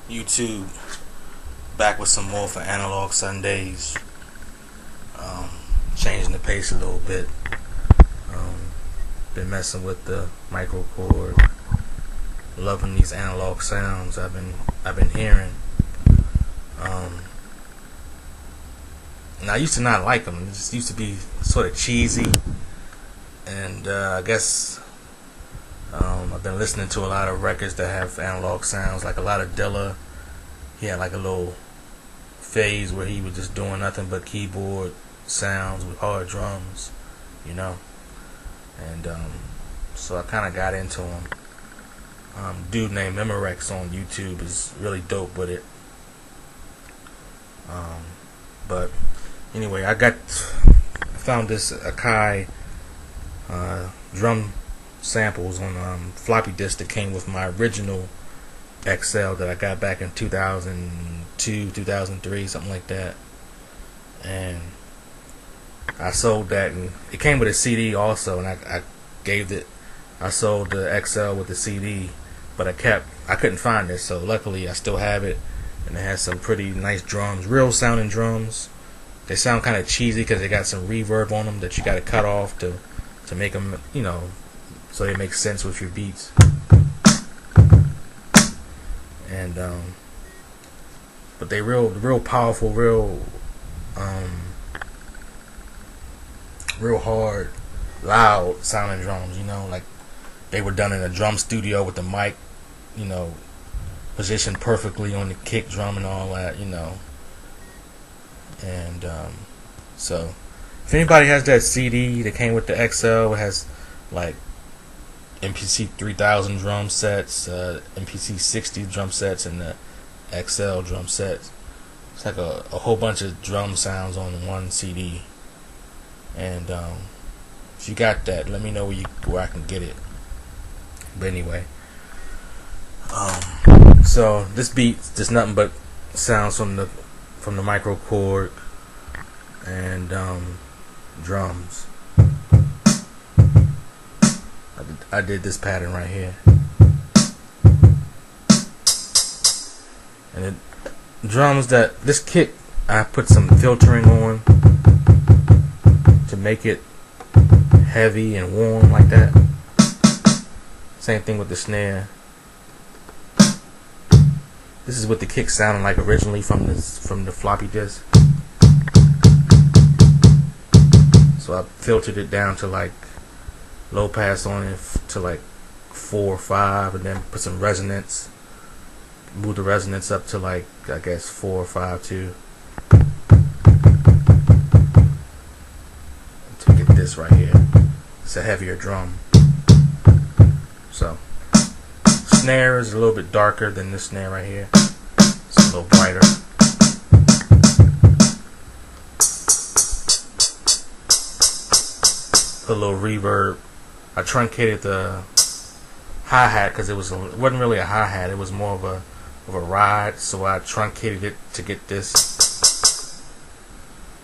YouTube, back with some more for Analog Sundays. Changing the pace a little bit. Been messing with the MicroKorg, loving these analog sounds I've been hearing. And I used to not like them. It just used to be sort of cheesy, and I guess I've been listening to a lot of records that have analog sounds, like a lot of Dilla. He had like a little phase where he was just doing nothing but keyboard sounds with hard drums, you know. And so I kind of got into him. Dude named Memorex on YouTube is really dope with it. But anyway, I found this Akai drum samples on floppy disk that came with my original XL that I got back in 2002, 2003, something like that. And I sold that, and it came with a CD also, and I sold the XL with the CD, but I couldn't find it, so luckily I still have it, and it has some pretty nice drums, real sounding drums. They sound kind of cheesy because they got some reverb on them that you got to cut off to make them, you know, so they make sense with your beats. And but they real powerful, real hard, loud sounding drums, you know, like they were done in a drum studio with the mic, you know, positioned perfectly on the kick drum and all that, you know. And so if anybody has that CD that came with the XL, it has like MPC 3000 drum sets, MPC 60 drum sets, and the XL drum sets. It's like a whole bunch of drum sounds on one CD. And if you got that, let me know where I can get it. But anyway, so this beat's just nothing but sounds from the MicroKorg and drums. I did this pattern right here, and drums that this kick I put some filtering on to make it heavy and warm like that. Same thing with the snare. This is what the kick sounded like originally from the floppy disk. So I filtered it down to like low pass on it to like 4 or 5, and then put some resonance. Move the resonance up to like, I guess, 4 or 5 too. To get this right here. It's a heavier drum. So snare is a little bit darker than this snare right here. It's a little brighter. Put a little reverb. I truncated the hi-hat because it wasn't really a hi-hat. It was more of a ride. So I truncated it to get this,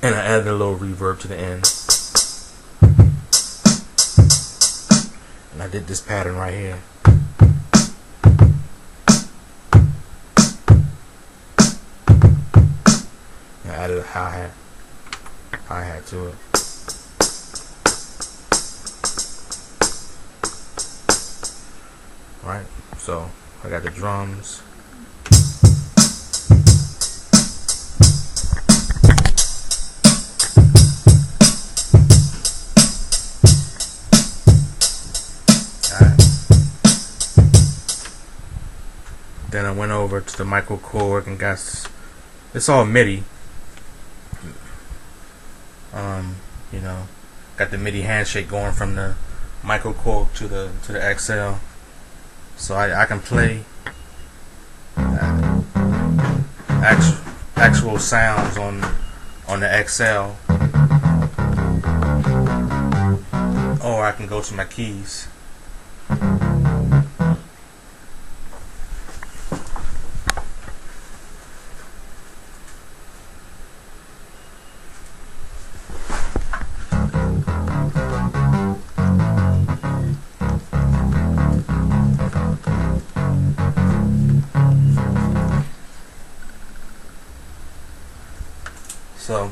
and I added a little reverb to the end. And I did this pattern right here. I added a hi-hat to it. Right, so I got the drums. Then I went over to the MicroKorg and got, it's all MIDI. You know, got the MIDI handshake going from the MicroKorg to the XL. So I can play actual sounds on the XL, or I can go to my keys. So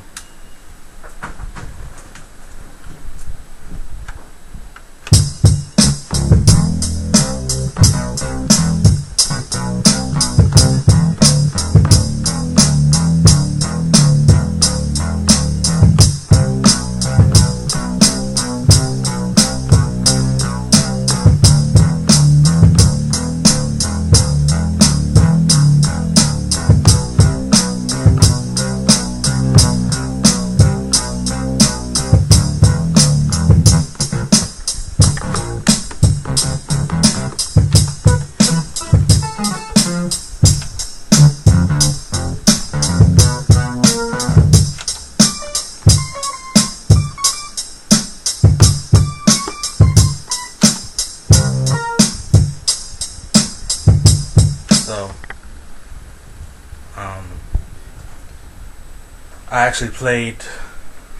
I actually played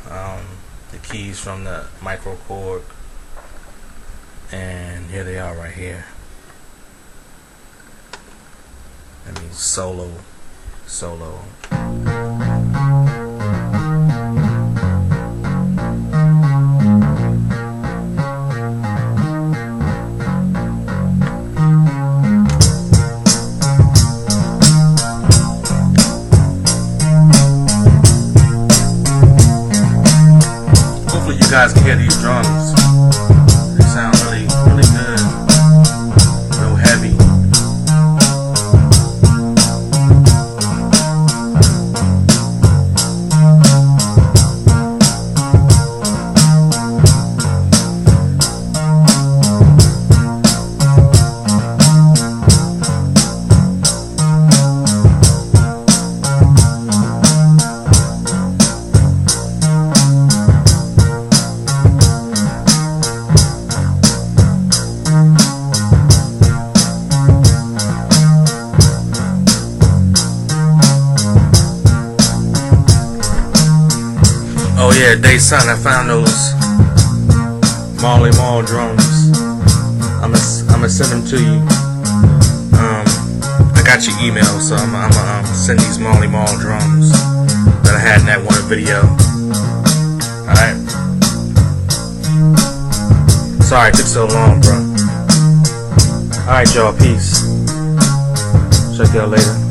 the keys from the MicroKorg, and here they are right here. That means solo. You guys can hear these drums. They sound really good. Real heavy. Oh yeah, Day Son, I found those Marley Marl drums. I'ma send them to you. I got your email, so I'ma send these Marley Marl drums that I had in that one video. Alright. Sorry it took so long, bro. Alright, y'all, peace. Check y'all later.